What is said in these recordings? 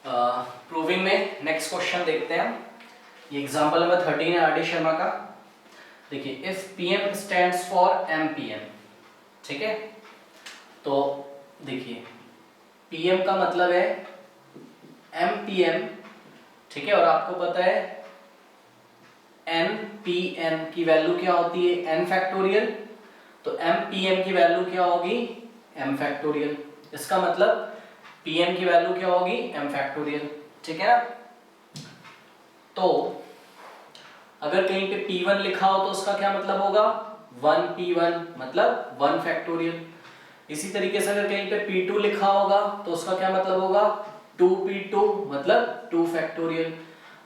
Proving में next question देखते हैं हम। ये एग्जांपल नंबर 13 है आर डी शर्मा का। देखिए, if PM stands for MPM, ठीक है, तो देखिए पीएम का मतलब है एमपीएम, ठीक है, और आपको पता है एनपीएम की वैल्यू क्या होती है, एन फैक्टोरियल, तो एमपीएम की वैल्यू क्या होगी, एम फैक्टोरियल। इसका मतलब पीएम की वैल्यू क्या होगी, एम फैक्टोरियल, ठीक है ना। तो अगर कहीं पे P1 लिखा हो तो उसका क्या मतलब होगा, 1P1 मतलब 1 फैक्टोरियल। इसी तरीके से अगर कहीं पे P2 लिखा होगा तो उसका क्या मतलब होगा, 2P2 मतलब 2 फैक्टोरियल।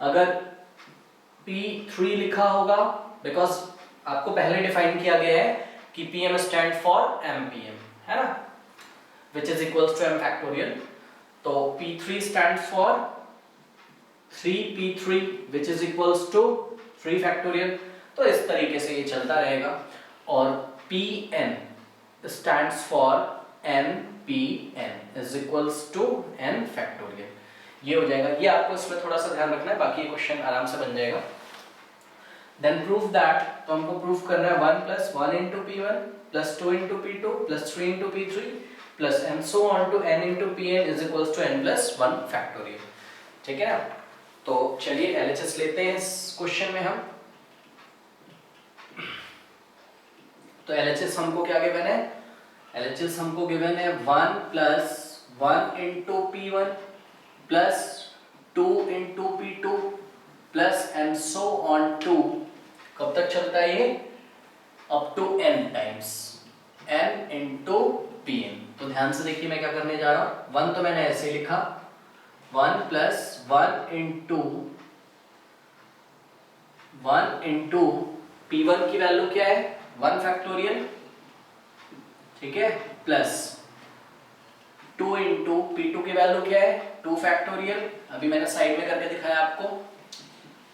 अगर P3 लिखा होगा, बिकॉज आपको पहले डिफाइन किया गया है कि PM स्टैंड फॉर MPM, है ना, which is equals to M factorial, तो P3 stands for 3P3 which is equals to 3 factorial। तो इस तरीके से ये चलता रहेगा। और Pn stands for NPn is equals to N factorial, ये हो जाएगा। ये आपको इसमें थोड़ा सा ध्यान रखना है, बाकी क्वेश्चन आराम से बन जाएगा। Then prove that, तो हमको प्रूफ करना है 1 plus 1 into P1 plus 2 into P2 plus 3 into P3 plus and so on to n into Pn is equals to n plus 1 factorial, ठीक है ना। तो चलिए LHS लेते हैं इस क्वेश्चन में हम। तो LHS हमको क्या गिवन है, LHS हमको गिवन है 1 plus 1 into P1 plus 2 into P2 plus and so on to, कब तक चलता है ये, up to n times n into Pn। तो ध्यान से देखिए मैं क्या करने जा रहा हूं, 1 तो मैंने ऐसे लिखा, 1 plus 1 into P1 की वैल्यू क्या है, 1 फैक्टोरियल, ठीक है, प्लस 2 into P2 की वैल्यू क्या है, 2 फैक्टोरियल, अभी मैंने साइड में करके दिखाया आपको,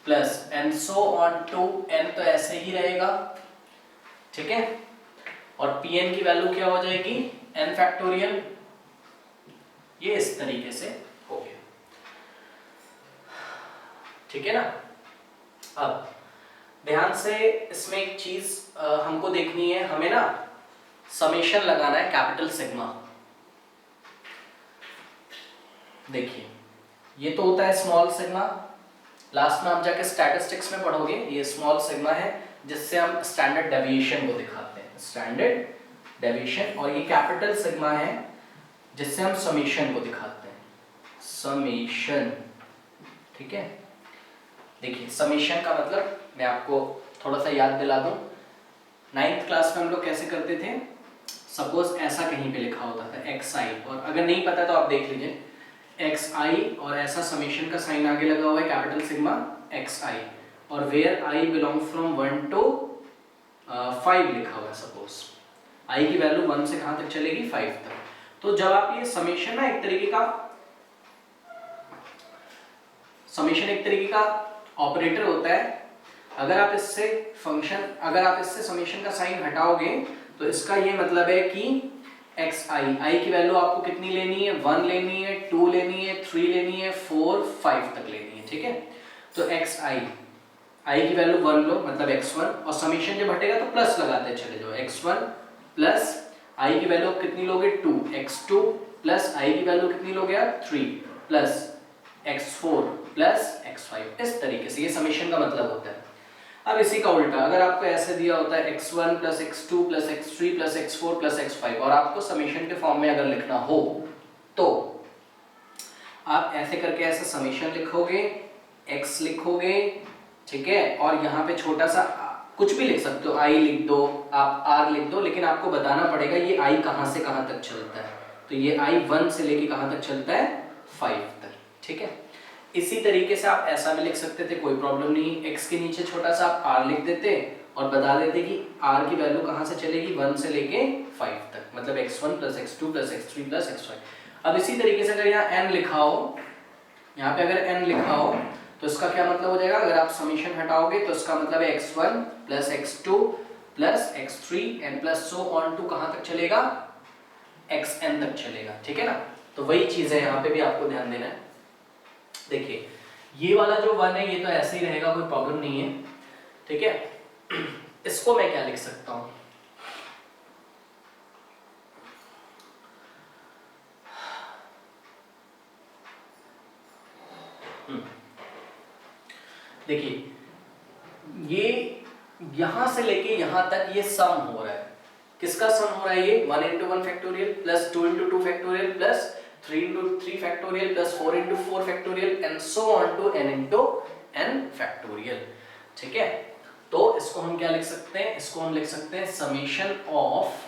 plus and so on to n, तो ऐसे ही रहेगा, ठीक है, और Pn की वैल्यू क्या हो जाएगी, n फैक्टोरियल। ये इस तरीके से हो गया, ठीक है ना। अब ध्यान से इसमें एक चीज हमको देखनी है, हमें ना समेशन लगाना है कैपिटल सिग्मा। देखिए ये तो होता है स्मॉल सिग्मा, लास्ट में आप जाके स्टैटिस्टिक्स में पढ़ोगे, ये स्मॉल सिग्मा है जिससे हम स्टैंडर्ड डेविएशन को दिखाते हैं, स्टैंडर्ड डेविएशन, और ये कैपिटल सिग्मा है जिससे हम समेशन को दिखाते हैं, समेशन, ठीक है। देखिए समेशन का मतलब मैं आपको थोड़ा सा याद दिला दूं, 9th क्लास में हम लोग कैसे करते थे, सपोज ऐसा कहीं पे लिखा होता था xi, और अगर नहीं पता तो आप देख लीजिए xi, और ऐसा समेशन का साइन आगे लगा हुआ है कैपिटल सिग्मा xi, और where i belong from 1 to 5 लिखा हुआ है, सपोज i की वैल्यू 1 से कहां तक चलेगी, 5 तक। तो जब आप ये समेशन ना एक तरीके का ऑपरेटर होता है, अगर आप इससे समेशन का साइन हटाओगे तो इसका ये मतलब है कि xi की वैल्यू आपको कितनी लेनी है, 1 लेनी है, 2 लेनी है, 3 लेनी है, 4 5 तक लेनी है, ठीक है। तो xi की वैल्यू 1 लो, मतलब x1, और समेशन जब हटेगा तो प्लस लगाते चले जाओ, x1 प्लस i की वैल्यू कितनी लोगे, 2, x2 प्लस i की वैल्यू कितनी लोगे आप, 3 प्लस x4 प्लस x5, इस तरीके से ये समेशन का मतलब होता है। अब इसी का उल्टा, अगर आपको ऐसे दिया होता है x1 plus x2 plus x3 plus x4 plus x5, और आपको समेशन के फॉर्म में अगर लिखना हो तो आप ऐसे करके ऐसा समेशन लिखोगे, x लिखोगे, ठीक है, और यहाँ पे छोटा सा कुछ भी लिख सकते हो, i लिख दो, आप r लिख दो, लेकिन आपको बताना पड़ेगा ये i कहाँ से कहाँ तक चलता है। तो ये i 1 से लेके कहाँ तक चलता है, 5 तक, ठीक है। इसी तरीके से आप ऐसा भी लिख सकते थे, कोई प्रॉब्लम नहीं, x के नीचे छोटा सा आप r लिख देते और बता देते कि r की वैल्यू कहाँ से चलेगी, 1 से लेके 5 तक, मतलब x1 plus x2 plus x3 plus x5। अब इसी तरीके से अगर यहाँ n लिखा हो, यहाँ पे अगर n लिखा हो तो इसका क्या मतलब हो जाएगा, अगर आप समेशन हटाओगे तो इसका मतलब है x1 plus x2 plus x3 and plus so on to कहाँ तक चलेगा, xn तक चलेगा, ठीक है ना। तो वही चीज है, यहाँ पे भी आपको ध्यान देना है। देखिए ये वाला जो 1 है ये तो ऐसे ही रहेगा, कोई प्रॉब्लम नहीं है, ठीक है। इसको मैं क्या लिख सकता हूं, देखिए ये यहां से लेके यहां तक ये सम हो रहा है, किसका सम हो रहा है, ये 1 into 1 factorial plus 2 into 2 factorial plus 3 into 3 factorial plus 4 into 4 factorial and so on to n into n factorial, ठीक है। तो इसको हम क्या लिख सकते हैं, इसको हम लिख सकते हैं समेशन ऑफ,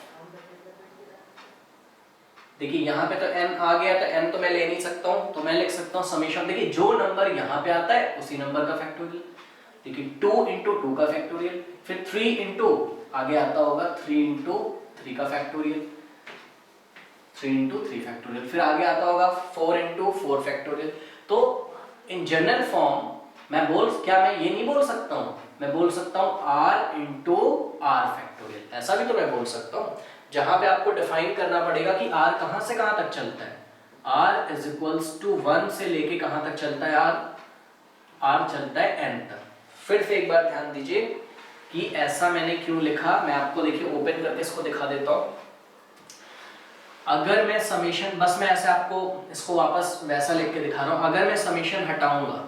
देखिए यहां पे तो n आ गया तो n तो मैं ले नहीं सकता हूं, तो मैं लिख सकता हूं समेशन, देखिए जो नंबर यहां पे आता है उसी नंबर का फैक्टोरियल, देखिए 2 into 2 का फैक्टोरियल, फिर 3 into आगे आता होगा 3 into 3 का फैक्टोरियल, 3 into 3 फैक्टोरियल, फिर आगे आता होगा 4 into 4 फैक्टोरियल। तो इन जनरल फॉर्म मैं ये नहीं बोल सकता हूं, मैं बोल सकता हूं r into r फैक्टोरियल, ऐसा भी तो मैं बोल सकता हूं, जहां पे आपको डिफाइन करना पड़ेगा कि r कहां से कहां तक चलता है, r is equals to 1 से लेके कहां तक चलता है, r चलता है n तक। फिर से एक बार ध्यान दीजिए कि ऐसा मैंने क्यों लिखा, मैं आपको देखिए ओपन करके इसको दिखा देता हूं। अगर मैं समेशन, बस मैं ऐसे आपको इसको वापस वैसा लिख के दिखा रहा हूं, अगर मैं समेशन हटाऊंगा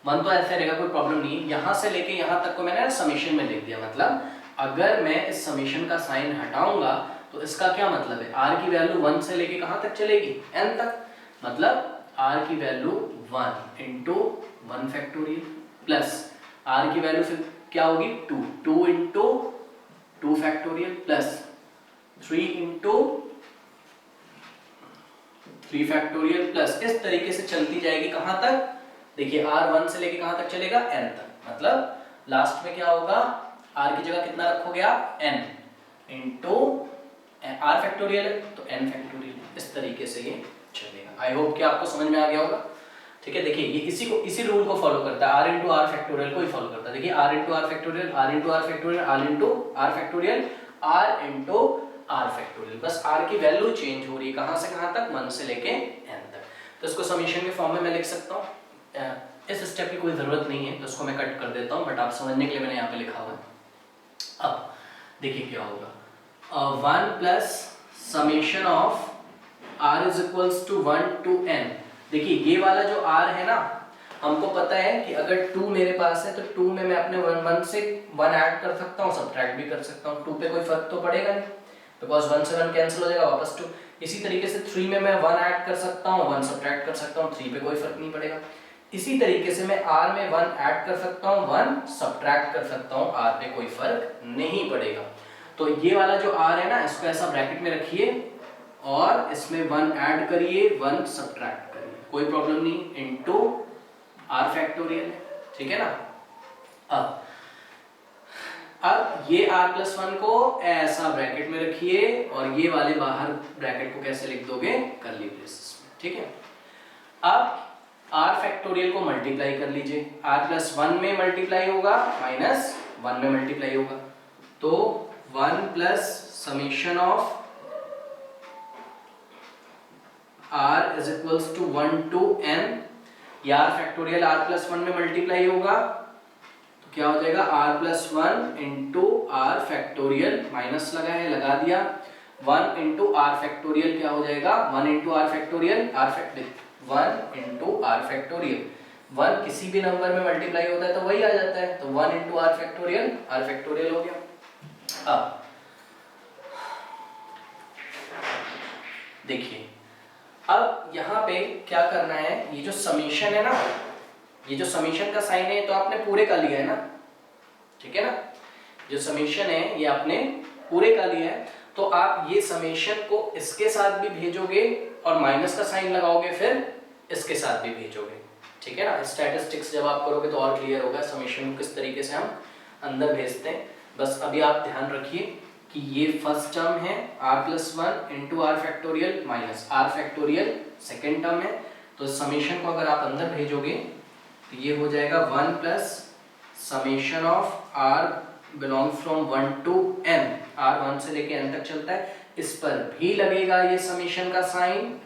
1 तो ऐसे रहेगा, कोई प्रॉब्लम नहीं है, यहां से लेके यहां तक को मैंने समेशन में लिख दिया, मतलब अगर मैं इस समेशन का साइन हटाऊंगा तो इसका क्या मतलब है, r की वैल्यू 1 से लेके कहां तक चलेगी, n तक, मतलब r की value 1 into 1 factorial plus r की वैल्यू फिर क्या होगी 2 into 2 factorial plus 3 into 3 factorial plus, इस तरीके से चलती जाएगी कहां तक, देखिए r 1 से लेके कहां तक चलेगा, n तक, मतलब लास्ट में क्या होगा, r की जगह कितना रखोगे आप, n into r फैक्टोरियल है तो n फैक्टोरियल, इस तरीके से ये चलेगा। आई होप कि आपको समझ में आ गया होगा, ठीक है। देखिए ये इसी रूल को फॉलो करता है, r into r फैक्टोरियल को ही फॉलो करता है, देखिए r into r factorial, r into r factorial, r into r factorial, r into r factorial, बस r की वैल्यू चेंज हो रही है कहां से कहां तक, 1 से लेके n तक। तो इसको समेशन के फॉर्म में मैं लिख सकता हूं, इस स्टेप की कोई जरूरत नहीं है तो इसको मैं कट कर देता हूं, बट आप समझने के लिए मैंने यहाँ पे लिखा हुआ है। अब देखिए क्या होगा, 1 plus summation of r is equals to 1 to n, देखिए ये वाला जो r है ना, हमको पता है कि अगर 2 मेरे पास है तो 2 में मैं अपने 1 से 1 ऐड कर सकता हूँ, सब्ट्रैक्ट भी कर सकता हूँ, 2 पे कोई फर्क तो पड़ेगा नहीं, बिकॉज 1 से 1 कैंसिल हो जाएगा, वापस 2। इसी तरीके से 3 में मैं 1 ऐड कर सकता हूँ, 1 सब्ट्रैक्ट कर सकता हूँ, 3 पे कोई फर्क नहीं पड़ेगा। इसी तरीके से मैं r में 1 ऐड कर सकता हूँ, 1 सब्ट्रैक्ट कर सकता हूँ, r पे कोई फर्क नहीं पड़ेगा। तो ये वाला जो r है ना, इसको ऐसा ब्रैकेट में रखिए और इसमें 1 ऐड करिए, 1 सब्ट्रैक्ट करिए, कोई प्रॉब्लम नहीं, इनटू r फैक्टोरियल, ठीक है ना। अब ये r प्लस 1 को ऐसा ब्रैकेट में रखिए और ये वाले बाहर ब्रैकेट को कैसे लिख दोगे, कर्ली ब्रेसेस में, ठीक है। अब r फैक्टोरियल को मल्टीप्लाई कर लीजिए, r प्लस 1 में मल्टीप्लाई होगा माइनस 1 में मल्टीप्लाई होगा, तो 1 plus summation of r is equals to 1 to n, या r फैक्टोरियल r प्लस 1 में मल्टीप्लाई होगा तो क्या हो जाएगा, r plus 1 into r factorial, minus लगा है लगा दिया, 1 इंटू r फैक्टोरियल क्या हो जाएगा, 1 into r factorial, 1 into r factorial, 1 किसी भी नंबर में मल्टीप्लाई होता है तो वही आ जाता है, तो 1 इंटू r फैक्टोरियल हो गया। अब देखिए, अब यहाँ पे क्या करना है, ये जो समीशन है ना, ये जो समीशन का साइन है तो आपने पूरे का लिया है ना, ठीक है ना, जो समीशन है ये आपने पूरे का लिया है, तो आप ये समीशन को इसके साथ भी भेजोगे और माइनस का साइन लगाओगे, फिर इसके साथ भी भेजोगे, ठीक है ना। स्टैटिस्टिक्स जब आप करोगे तो और क्लियर होगा समीशन को किस तरीके से हम अंदर भेजते हैं। बस अभी आप ध्यान रखिए कि ये फर्स्ट टर्म है r plus 1 into R factorial minus r factorial second term है, तो समीशन को अगर आप अंदर भेजोगे तो ये हो जाएगा 1 plus summation of r belongs from 1 to n, r 1 से लेके n तक चलता है, इस पर भी लगेगा ये समेशन का sign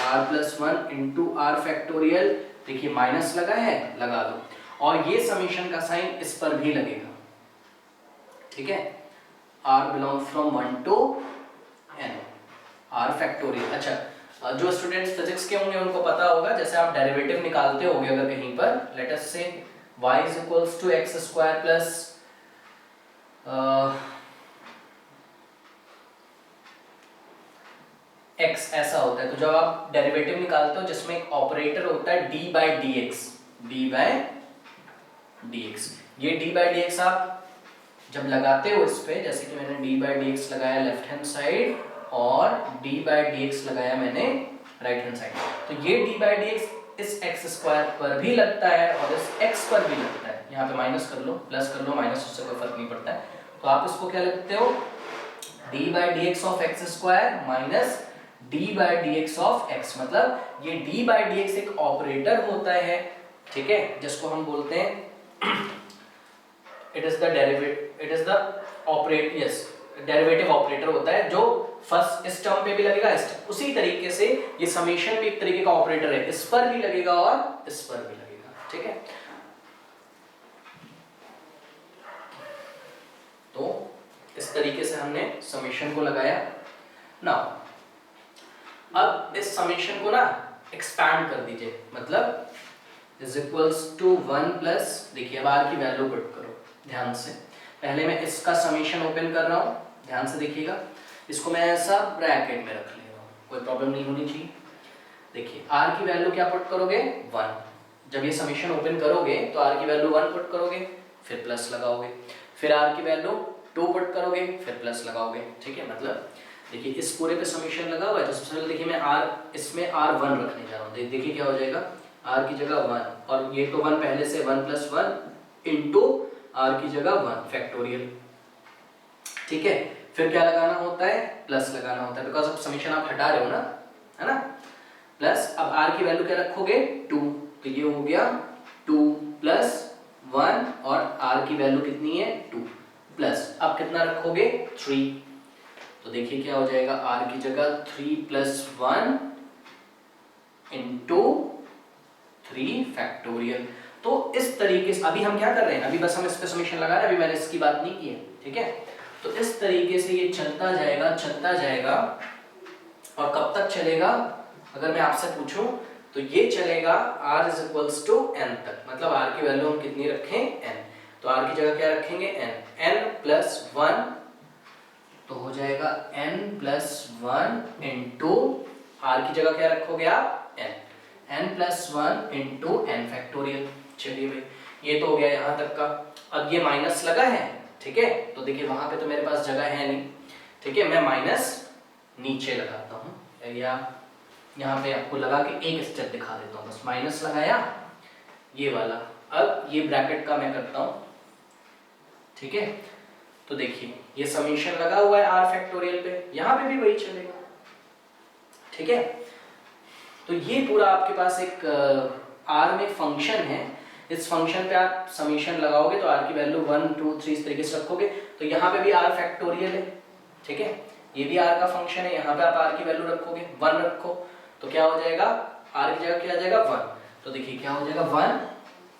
r plus 1 into R factorial देखिए माइनस लगा है, लगा दो, और ये समीशन का साइन इस पर भी लगेगा, ठीक है। r belong from 1 to n, r factorial. अच्छा, जो स्टूडेंट्स फिजिक्स के होंगे उनको पता होगा, जैसे आप डेरिवेटिव निकालते होगे अगर कहीं पर, लेट अस से y is equals to X square plus x ऐसा होता है, तो जब आप डेरिवेटिव निकालते हो जिसमें एक ऑपरेटर होता है d बाई डी एक्स, ये d बाई डी एक्स आप जब लगाते हो इस पे, जैसे कि मैंने d बाई डी एक्स लगाया लेफ्ट हैंड साइड और d बाई डी एक्स लगाया मैंने राइट हैंड साइड, तो ये d बाई डी एक्स इस x स्क्वायर पर भी लगता है और इस x पर भी लगता है। यहाँ पे माइनस कर लो, प्लस कर लो, माइनस, उससे कोई फर्क नहीं पड़ता है। तो आप इसको क्या लिखते हो, d by D x of x square minus d by D x of x, मतलब ये d बाई डी एक्स एक ऑपरेटर होता है, ठीक है, जिसको हम बोलते हैं it is the derivative operator होता है, जो फर्स्ट इस टर्म पे भी लगेगा, उसी तरीके से ये समेशन भी एक तरीके का ऑपरेटर है, इस पर भी लगेगा और इस पर भी लगेगा, ठीक है। तो इस तरीके से हमने समेशन को लगाया ना। अब इस समेशन को ना एक्सपैंड कर दीजिए, मतलब इज इक्वल्स टू 1 प्लस, देखिए अब r की वैल्यू पुट करो ध्यान से। पहले मैं इसका समेशन ओपन कर रहा हूं, ध्यान से देखिएगा, इसको मैं ऐसा ब्रैकेट में रख ले रहा हूं, कोई प्रॉब्लम नहीं होनी चाहिए। देखिए r की वैल्यू क्या पुट करोगे, 1। जब ये समेशन ओपन करोगे तो r की वैल्यू 1 पुट करोगे, फिर प्लस लगाओगे, फिर r की वैल्यू 2 पुट करोगे, फिर प्लस लगाओगे, ठीक है। मतलब देखिए इस पूरे पे समेशन लगा हुआ है, तो सबसे पहले देखिए मैं r इसमें r1 रखने जा रहा हूँ, देखिए क्या हो जाएगा, r की जगह 1, और ये तो 1 पहले से 1 प्लस 1 इंटू r की जगह 1 फैक्टोरियल, ठीक है। फिर क्या लगाना होता है, प्लस लगाना होता है, बिकॉज अब समेशन आप हटा रहे हो ना, है ना, प्लस। अब r की वैल्यू क्या रखोगे, 2, तो ये हो गया 2 प्लस 1 और r की वैल्यू कितनी है, 2 प्लस, अब कितना रखोगे, 3, तो देखिए क्या हो जाएगा, r की जगह 3 प्लस 1 इंटू 3 फैक्टोरियल। तो इस तरीके से अभी हम क्या कर रहे हैं, अभी बस हम इस पे समेशन लगा रहे हैं, अभी मैंने इसकी बात नहीं की है, ठीक है। तो इस तरीके से ये चलता जाएगा, और कब तक चलेगा, अगर मैं आपसे पूछूं तो ये चलेगा r is equals to n तक, मतलब r की वैल्यू हम कितनी रखें, n, तो r की जगह क्या रखेंगे, n प्लस 1, तो हो जाएगा n प्लस 1 इंटू r की जगह क्या रखोगे आप, n plus 1 into n factorial. चलिए भाई, ये तो हो गया यहाँ तक का। अब ये माइनस लगा है, ठीक है, तो देखिए वहां पे तो मेरे पास जगह है नहीं, ठीक है, मैं माइनस नीचे लगाता हूँ, या यहाँ पे आपको लगा के एक स्टेप दिखा देता हूँ, बस माइनस लगाया ये वाला। अब ये ब्रैकेट का मैं करता हूँ, ठीक है, तो देखिए ये समेशन लगा हुआ है r फैक्टोरियल पे, यहाँ पे भी वही चलेगा, ठीक है। तो ये पूरा आपके पास एक r में फंक्शन है, इस फंक्शन पे आप समेशन लगाओगे तो r की वैल्यू 1 2 3 इस तरीके से रखोगे, तो यहाँ पे भी r फैक्टोरियल है, ठीक है, ये भी r का फंक्शन है, यहाँ पे आप r की वैल्यू रखोगे 1 रखो, तो क्या हो जाएगा, r की जगह क्या आ जाएगा 1, तो देखिए क्या हो जाएगा 1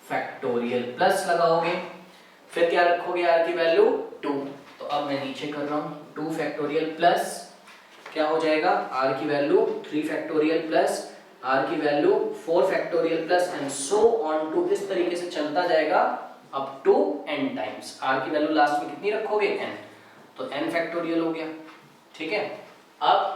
फैक्टोरियल, प्लस लगाओगे, फिर क्या रखोगे r की वैल्यू 2, तो अब मैं नीचे कर रहा हूँ 2 फैक्टोरियल प्लस क्या हो जाएगा, r की वैल्यू 3 फैक्टोरियल प्लस r की value 4 factorial plus and so on to, इस तरीके से चलता जाएगा up to n times. r की वैल्यू लास्ट में कितनी रखोगे, n, तो n फैक्टोरियल हो गया, ठीक है। अब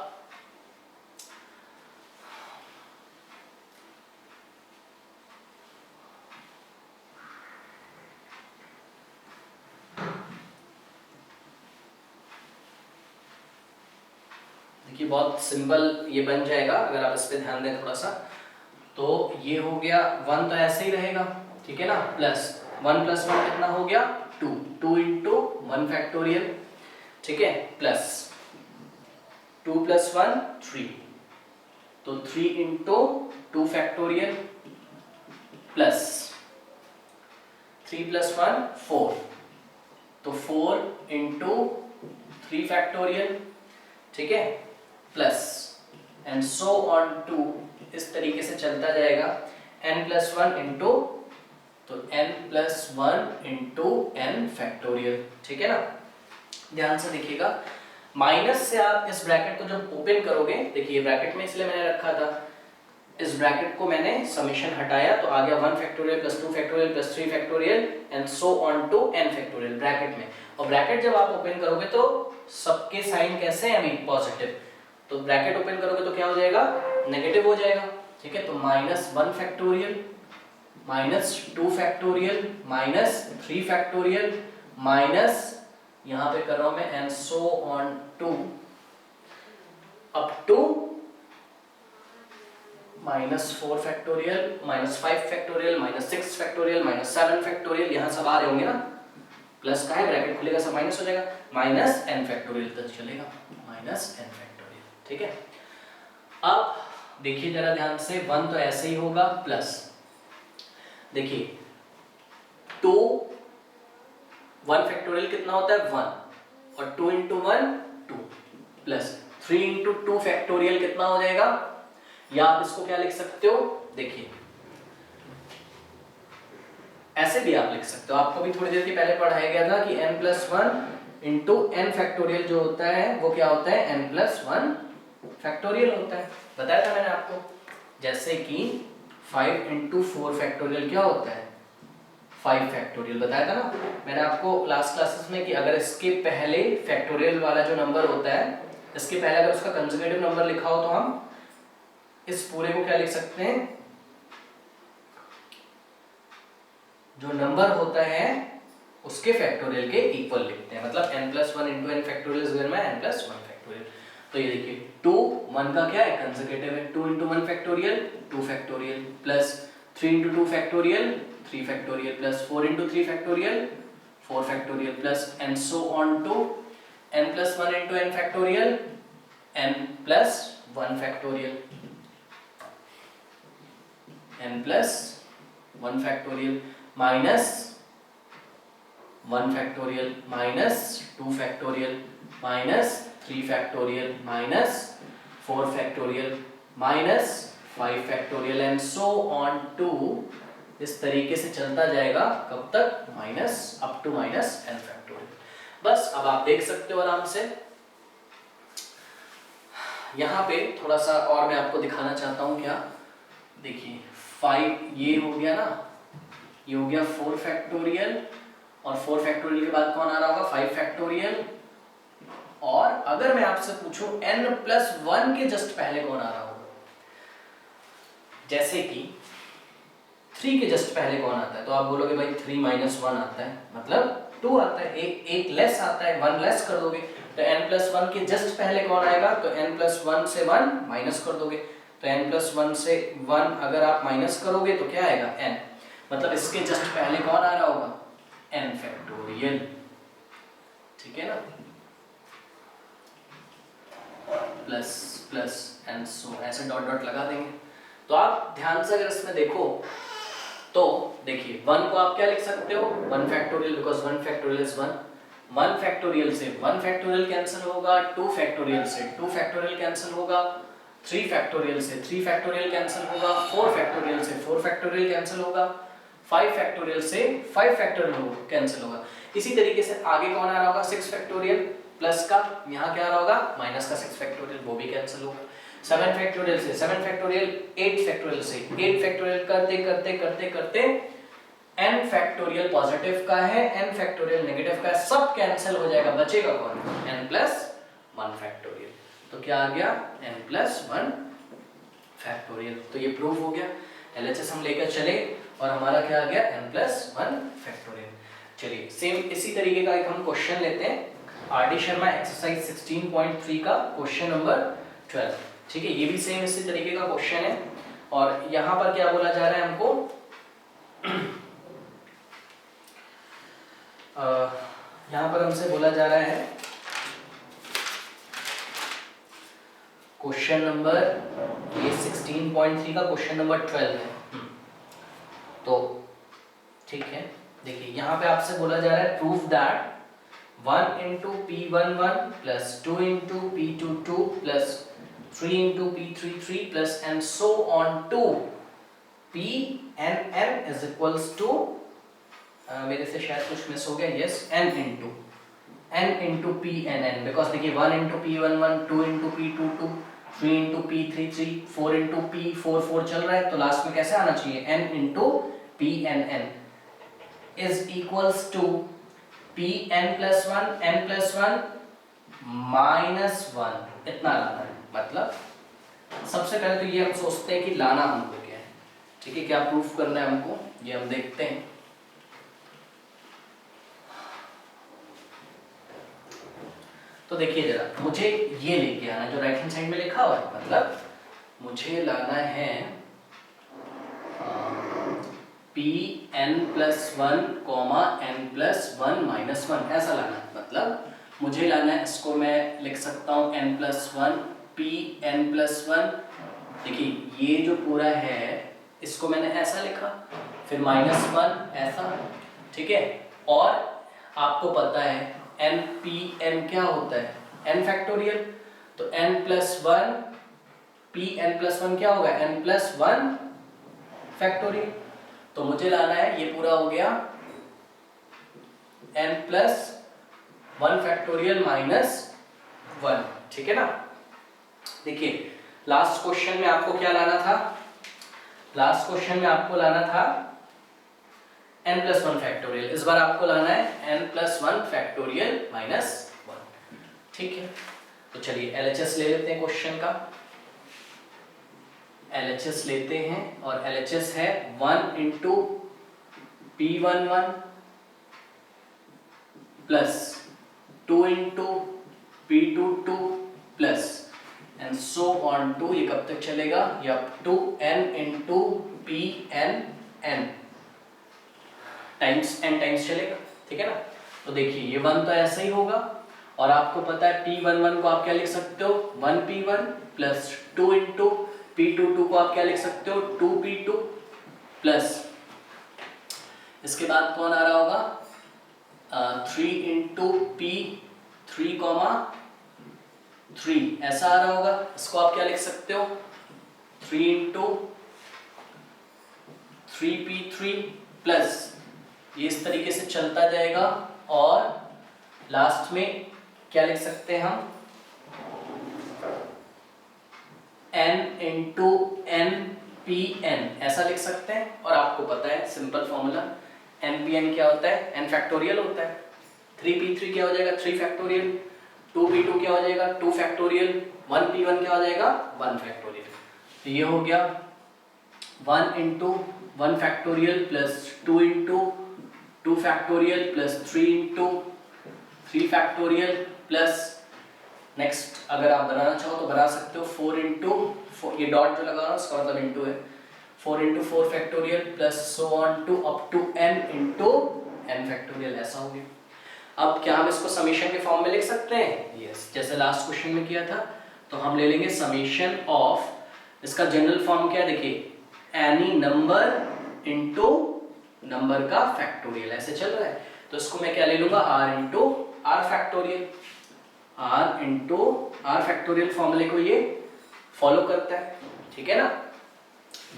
देखिए बहुत सिंपल ये बन जाएगा अगर आप इस पे ध्यान दें थोड़ा सा। तो ये हो गया 1 तो ऐसे ही रहेगा, ठीक है ना, प्लस 1 प्लस 1 कितना हो गया 2, 2 इंटू 1 फैक्टोरियल, ठीक है, प्लस 2 प्लस 1 3, तो 3 इंटू 2 फैक्टोरियल प्लस 3 प्लस 1 4, तो 4 इंटू 3 फैक्टोरियल, ठीक है, plus and so on to, इस तरीके से चलता जाएगा n प्लस वन इंटू, तो n plus one into n factorial, ठीक है ना। ध्यान से देखिएगा, माइनस से आप इस ब्रैकेट को जब ओपन करोगे, देखिए ब्रैकेट में इसलिए मैंने रखा था, इस ब्रैकेट को मैंने समेशन हटाया तो आ गया 1 factorial plus 2 factorial plus 3 factorial and so on to n factorial bracket में। और ब्रैकेट जब आप ओपन करोगे तो सबके साइन कैसे हैं अभी, पॉजिटिव, तो ब्रैकेट ओपन करोगे तो क्या हो जाएगा, नेगेटिव हो जाएगा, ठीक है। तो minus 1 factorial minus 2 factorial minus 3 factorial minus, यहां पे कर रहा हूं मैं, and so on to up to minus 4 factorial minus 5 factorial minus 6 factorial minus 7 factorial, यहां सब आ रहे होंगे ना, प्लस का है, ब्रैकेट खुलेगा सब माइनस हो जाएगा, माइनस n फैक्टोरियल तक चलेगा, माइनस n फैक्टोरियल, ठीक है। अब देखिए जरा ध्यान से, 1 तो ऐसे ही होगा, प्लस देखिए 2 1 फैक्टोरियल कितना होता है 1, और 2 इंटू 1 2, प्लस 3 इंटू 2 फैक्टोरियल कितना हो जाएगा, या आप इसको क्या लिख सकते हो, देखिए ऐसे भी आप लिख सकते हो, आपको भी थोड़ी देर के पहले पढ़ाया गया था कि n plus one into N factorial जो होता है वो क्या होता है, n प्लस वन फैक्टोरियल होता है, बताया था मैंने आपको। जैसे कि 5 इंटू 4 फैक्टोरियल क्या होता है, 5 फैक्टोरियल, बताया था ना मैंने आपको लास्ट क्लासेस में कि अगर इसके पहले फैक्टोरियल वाला जो नंबर होता है, इसके पहले अगर उसका कंसेक्यूटिव नंबर लिखा हो तो हम इस पूरे को क्या लिख सकते हैं, जो नंबर होता है उसके फैक्टोरियल के इक्वल लिखते हैं, मतलब n plus one into N factorial is में n प्लस वन फैक्टोरियल। तो ये देखिए 2 1 का क्या है, कंसेक्यूटिव है, 2 into 1 factorial 2 factorial plus 3 into 2 factorial 3 factorial plus 4 into 3 factorial 4 factorial plus and so on to n plus one into N factorial n plus one factorial, n plus one factorial minus 1 factorial minus 2 factorial minus 3 factorial minus 4 factorial minus 5 factorial and so on to, इस तरीके से चलता जाएगा कब तक, minus up to minus n factorial. बस अब आप देख सकते हो आराम से। यहाँ पे थोड़ा सा और मैं आपको दिखाना चाहता हूँ, क्या देखिए 5 ये हो गया ना, ये हो गया 4 फैक्टोरियल, और 4 फैक्टोरियल के बाद कौन आ रहा होगा 5 फैक्टोरियल, और अगर मैं आपसे पूछूं n प्लस वन के जस्ट पहले कौन आ रहा होगा, जैसे कि 3 के जस्ट पहले कौन आता है, तो आप बोलोगे भाई 3 माइनस 1 आता है, मतलब 2 आता है, एक लेस आता है, 1 लेस कर दोगे, तो n प्लस वन के जस्ट पहले कौन आएगा, तो n प्लस वन से 1 माइनस कर दोगे, तो n प्लस वन से 1 अगर आप माइनस करोगे तो क्या आएगा n, मतलब इसके जस्ट पहले कौन आ रहा होगा n फैक्टोरियल, ठीक है ना, प्लस प्लस एंड सो ऐसे डॉट डॉट लगा देंगे। तो आप ध्यान से अगर इसमें देखो तो देखिए 1 को आप क्या लिख सकते हो 1 factorial, because 1 factorial is 1, 1 factorial से 1 फैक्टोरियल कैंसिल होगा, 2 फैक्टोरियल से 2 फैक्टोरियल कैंसिल होगा, 3 फैक्टोरियल से 3 फैक्टोरियल कैंसिल होगा, 4 फैक्टोरियल से 4 फैक्टोरियल कैंसिल होगा, 5 फैक्टोरियल से 5 फैक्टोरियल कैंसिल होगा। इसी तरीके से आगे कौन आ रहा होगा 6 फैक्टोरियल प्लस का, यहाँ क्या आ रहा होगा माइनस का 6 फैक्टोरियल, वो भी कैंसिल होगा। 7 फैक्टोरियल से 7 फैक्टोरियल, 8 फैक्टोरियल से 8 फैक्टोरियल करते करते करते करते n फैक्टोरियल पॉजिटिव का है, n फैक्टोरियल नेगेटिव का है, सब कैंसिल हो जाएगा, बचेगा कौन n प्लस वन फैक्टोरियल। तो क्या आ गया n प्लस वन फैक्टोरियल। तो ये प्रूफ हो गया, LHS हम लेकर चले और हमारा क्या आ गया n प्लस वन फैक्टोरियल। चलिए सेम इसी तरीके का एक हम क्वेश्चन लेते हैं, RD शर्मा एक्सरसाइज 16.3 का क्वेश्चन नंबर 12, ठीक है। ये भी सेम इसी तरीके का क्वेश्चन है, और यहाँ पर क्या बोला जा रहा है हमको यहाँ पर हमसे बोला जा रहा है क्वेश्चन नंबर, ये 16.3 का क्वेश्चन नंबर 12 है, तो ठीक है। देखिए यहाँ पे आपसे बोला जा रहा है proof that 1 into P11 plus 2 into P22 plus 3 into P33 plus and so on to P N N is equals to, मेरे से शायद कुछ मिस हो गया, yes, N into P N N, because देखिए 1 into P 1 2 into P 2 3 into P 3 4 into P 4 चल रहा है, तो लास्ट में कैसे आना चाहिए, N into P N N is equals to P N plus one minus one, इतना लाना है। मतलब सबसे पहले तो ये हम सोचते हैं कि लाना हमको क्या है, ठीक है, क्या प्रूफ करना है हमको, ये हम देखते हैं। तो देखिए जरा, मुझे ये लेके आना जो राइट हैंड साइड में लिखा हुआ है, मतलब मुझे लाना है P N plus one comma N plus one minus one, ऐसा लाना है। मतलब मुझे लाना है, इसको मैं लिख सकता हूँ N plus one P N plus one, देखिए ये जो पूरा है इसको मैंने ऐसा लिखा, फिर माइनस वन ऐसा, ठीक है। और आपको पता है एन पी एन क्या होता है, एन फैक्टोरियल, तो N plus one P N plus one क्या होगा, एन प्लस वन फैक्टोरियल। तो मुझे लाना है, ये पूरा हो गया N plus one factorial minus one, ठीक है ना। देखिए लास्ट क्वेश्चन में आपको क्या लाना था, लास्ट क्वेश्चन में आपको लाना था n प्लस वन फैक्टोरियल, इस बार आपको लाना है n plus one factorial minus one, ठीक है। तो चलिए LHS ले लेते हैं क्वेश्चन का, LHS लेते हैं और LHS है 1 into P11 plus 2 into P22 plus and so on to, ये कब तक चलेगा, ये up to n into P N N times n times चलेगा, ठीक है ना। तो देखिए ये 1 तो ऐसा ही होगा, और आपको पता है P11 को आप क्या लिख सकते हो, 1P1 प्लस 2 इंटू P22 को आप क्या लिख सकते हो, 2P2 प्लस, इसके बाद कौन आ रहा होगा 3 इंटू P3 कॉमा 3, ऐसा आ रहा होगा। इसको आप क्या लिख सकते हो, 3 इंटू 3P3 प्लस, ये इस तरीके से चलता जाएगा, और लास्ट में क्या लिख सकते हैं हम, n into N P N, ऐसा लिख सकते हैं। और आपको पता है simple formula, N P N क्या होता है, एन फैक्टोरियल होता है, 3P3 क्या हो जाएगा 3 फैक्टोरियल, 2P2 क्या हो जाएगा 2 फैक्टोरियल, 1P1 क्या हो जाएगा 1 फैक्टोरियल। तो ये हो गया 1 into 1 factorial plus 2 into 2 factorial plus 3 into 3 factorial plus, next अगर आप बनाना चाहो तो बना सकते हो 4 इंटू, ये डॉट जो लगा रहा हूँ उसका मतलब इंटू है, 4 into 4 factorial plus so on to up to n into n factorial, ऐसा हो गया। अब क्या हम इसको समेशन के फॉर्म में लिख सकते हैं, यस, जैसे लास्ट क्वेश्चन में किया था। तो हम ले लेंगे समेशन ऑफ, इसका जनरल फॉर्म क्या है, देखिए एनी नंबर इनटू नंबर का फैक्टोरियल, ऐसे चल रहा है। तो इसको मैं क्या ले लूंगा, r into R factorial, r into R factorial फॉर्मूले को ये फॉलो करता है, ठीक है ना।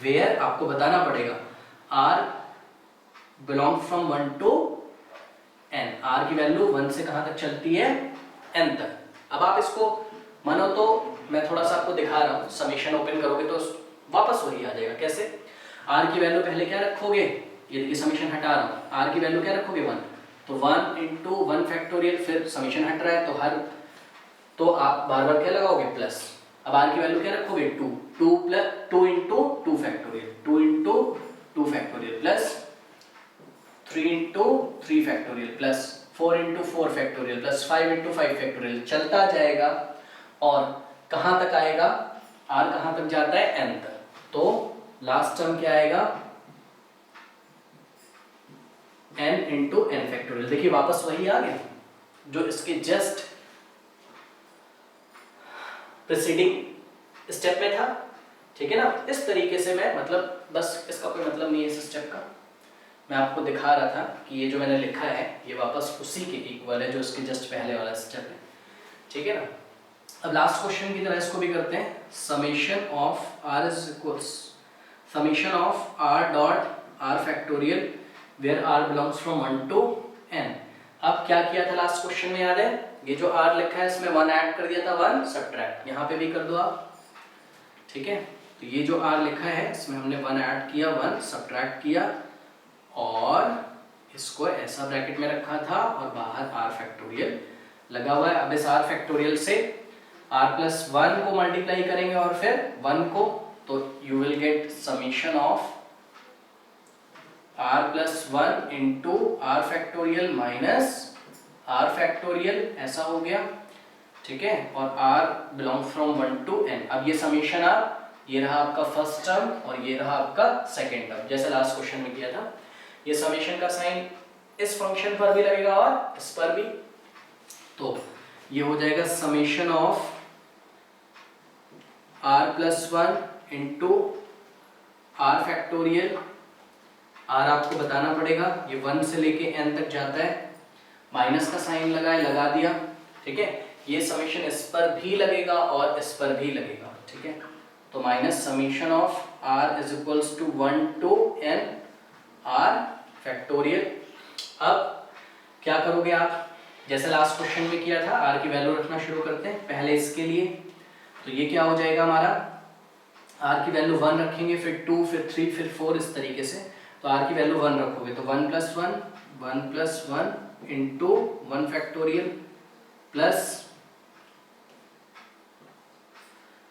वेयर आपको बताना पड़ेगा r belong from 1 to n, r की वैल्यू 1 से कहां तक चलती है, n तक। अब आप इसको मानो तो मैं थोड़ा सा आपको दिखा रहा हूं, समेशन ओपन करोगे तो वापस वही आ जाएगा। कैसे, r की वैल्यू पहले क्या रखोगे, ये देखिए समेशन हटा रहा हूं, r की वैल्यू क्या रखोगे 1, तो 1 इंटू 1 फैक्टोरियल, फिर समेशन हट रहा है तो हर, तो आप बार बार क्या लगाओगे प्लस, अब r की वैल्यू क्या रखोगे 2, 2 plus 2 into 2 factorial, 2 into 2 factorial plus 3 into 3 factorial plus 4 into 4 factorial plus 5 into 5 factorial, चलता जाएगा और कहां तक आएगा, r कहां तक जाता है n तक। तो लास्ट टर्म क्या आएगा, n इंटू n फैक्टोरियल, देखिए वापस वही आ गया जो इसके जस्ट प्रीसीडिंग स्टेप में था, ठीक है ना। इस तरीके से मैं, मतलब बस इसका कोई मतलब नहीं है इस स्टेप का, मैं आपको दिखा रहा था कि ये जो मैंने लिखा है ये वापस उसी के इक्वल है जो इसके जस्ट पहले वाला स्टेप है, ठीक है ना। अब लास्ट क्वेश्चन की तरह इसको भी करते हैं, summation of r is equals summation of r dot r factorial where r belongs from 1 to n। अब क्या किया था लास्ट क्वेश्चन में, याद है? ये जो r लिखा है इसमें 1 ऐड कर दिया था, 1 सब्ट्रैक्ट, यहाँ पे भी कर दो आप, ठीक है। तो ये जो r लिखा है इसमें हमने 1 ऐड किया, 1 सब्ट्रैक्ट किया और इसको ऐसा ब्रैकेट में रखा था और बाहर r फैक्टोरियल लगा हुआ है। अब इस r फैक्टोरियल से r प्लस 1 को मल्टीप्लाई करेंगे और फिर 1 को, तो you will get summation of r plus 1 into r factorial minus r factorial, ऐसा हो गया, ठीक है। और r belong from 1 to n। अब ये समीशन r, ये रहा आपका फर्स्ट टर्म और ये रहा आपका सेकेंड टर्म, जैसे लास्ट क्वेश्चन में किया था। ये समीशन का साइन इस फंक्शन पर भी लगेगा और इस पर भी, तो ये हो जाएगा summation of r plus 1 into r factorial. r आपको बताना पड़ेगा, ये 1 से लेके n तक जाता है, माइनस का साइन लगाए, लगा दिया, ठीक है। ये समीशन इस पर भी लगेगा और इस पर भी लगेगा, ठीक है। तो minus summation of r is equals to 1 to n r factorial. अब क्या करोगे आप, जैसे लास्ट क्वेश्चन में किया था, r की वैल्यू रखना शुरू करते हैं पहले इसके लिए। तो ये क्या हो जाएगा हमारा, r की वैल्यू 1 रखेंगे, फिर 2, फिर 3, फिर 4, इस तरीके से। तो r की वैल्यू 1 रखोगे तो 1 plus 1 into 1 factorial plus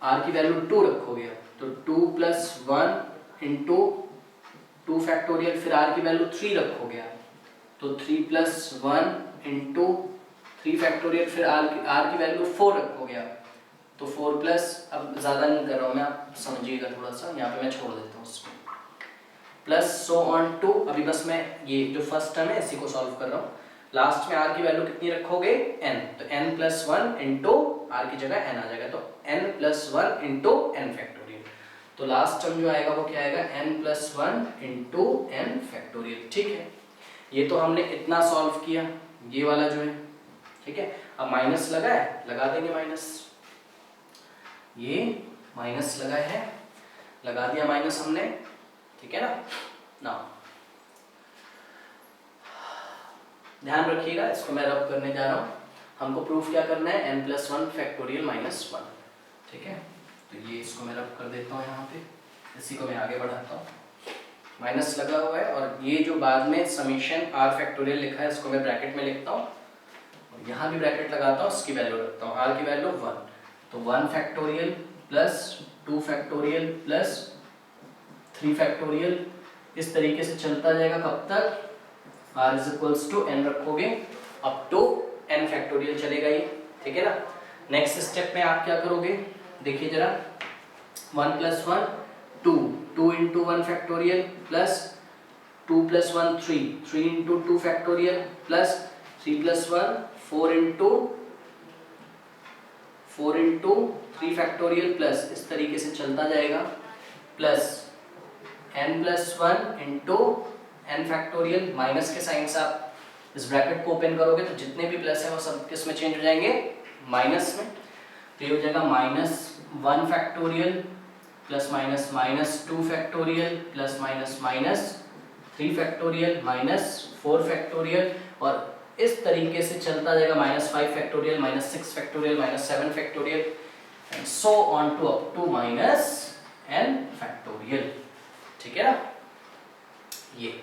r की वैल्यू 2 रखोगे तो 2 प्लस 1 इंटू 2 फैक्टोरियल, फिर r की वैल्यू 3 रखोगे तो 3 प्लस 1 इंटू 3 फैक्टोरियल, फिर r की वैल्यू 4 रखोगे तो 4 प्लस, अब ज़्यादा नहीं कर रहा हूँ मैं, आप समझिएगा थोड़ा सा, यहाँ पे मैं छोड़ देता हूँ उसको, प्लस सो ऑन टू। अभी बस मैं ये जो फर्स्ट टर्म है इसी को सॉल्व कर रहा हूँ। लास्ट में r की वैल्यू कितनी रखोगे, n, तो n प्लस 1 इंटू r की जगह n आ जाएगा, तो n plus 1 into n factorial. तो लास्ट टर्म जो आएगा वो क्या आएगा, n plus 1 into n factorial, ठीक है। ये तो हमने इतना सॉल्व किया, ये वाला जो है, ठीक है। अब माइनस लगा है, लगा देंगे माइनस, ये माइनस लगा है, लगा दिया माइनस हमने, ठीक है ना। ध्यान रखिएगा, इसको मैं रब करने जा रहा हूँ। हमको प्रूफ क्या करना है, n प्लस 1 फैक्टोरियल माइनस 1, ठीक है। तो ये इसको मैं रब कर देता हूँ यहाँ पे, इसी को मैं आगे बढ़ाता हूँ। माइनस लगा हुआ है और ये जो बाद में समीशन r फैक्टोरियल लिखा है इसको मैं ब्रैकेट में लिखता हूँ और यहाँ भी ब्रैकेट लगाता हूँ, इसकी वैल्यू रखता हूँ, r की वैल्यू 1, तो 1 factorial plus 2 factorial plus 3 factorial, इस तरीके से चलता जाएगा कब तक, r is equals to n रखोगे अप टू n फैक्टोरियल चलेगा ये, ठीक है ना। नेक्स्ट स्टेप में आप क्या करोगे, देखिए जरा, 1 plus 1 2 into 1 factorial plus 2 plus 1 3 into 2 factorial plus 3 plus 1 4 into 3 factorial plus, इस तरीके से चलता जाएगा, plus n plus 1 into n factorial, minus के साइन से आप इस ब्रैकेट को ओपन करोगे तो जितने भी प्लस है वो सब किस में चेंज हो जाएंगे, माइनस में। तो ये हो जाएगा minus 1 factorial plus minus minus 2 factorial plus minus minus 3 factorial minus 4 factorial, और इस तरीके से चलता जाएगा, minus 5 factorial minus 6 factorial minus 7 factorial and so on to up to minus n factorial, ठीक है ना। ये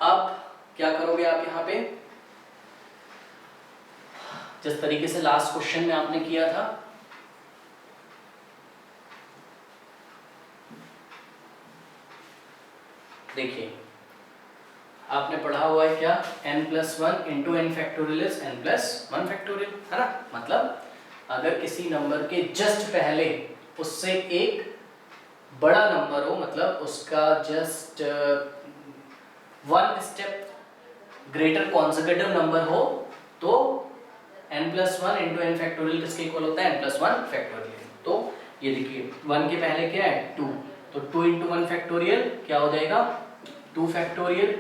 अब क्या करोगे आप यहाँ पे, जिस तरीके से लास्ट क्वेश्चन में आपने किया था, देखिए आपने पढ़ा हुआ है क्या, n plus 1 into n factorial is n plus 1 factorial, है ना। मतलब अगर किसी नंबर के जस्ट पहले उससे एक बड़ा नंबर हो, मतलब उसका just 1 step greater consecutive number हो, तो n plus 1 into n factorial किसके इक्वल होता है, n प्लस 1 फैक्टोरियल। तो ये देखिए 1 के पहले क्या है 2, तो 2 इंटू 1 फैक्टोरियल क्या हो जाएगा 2 फैक्टोरियल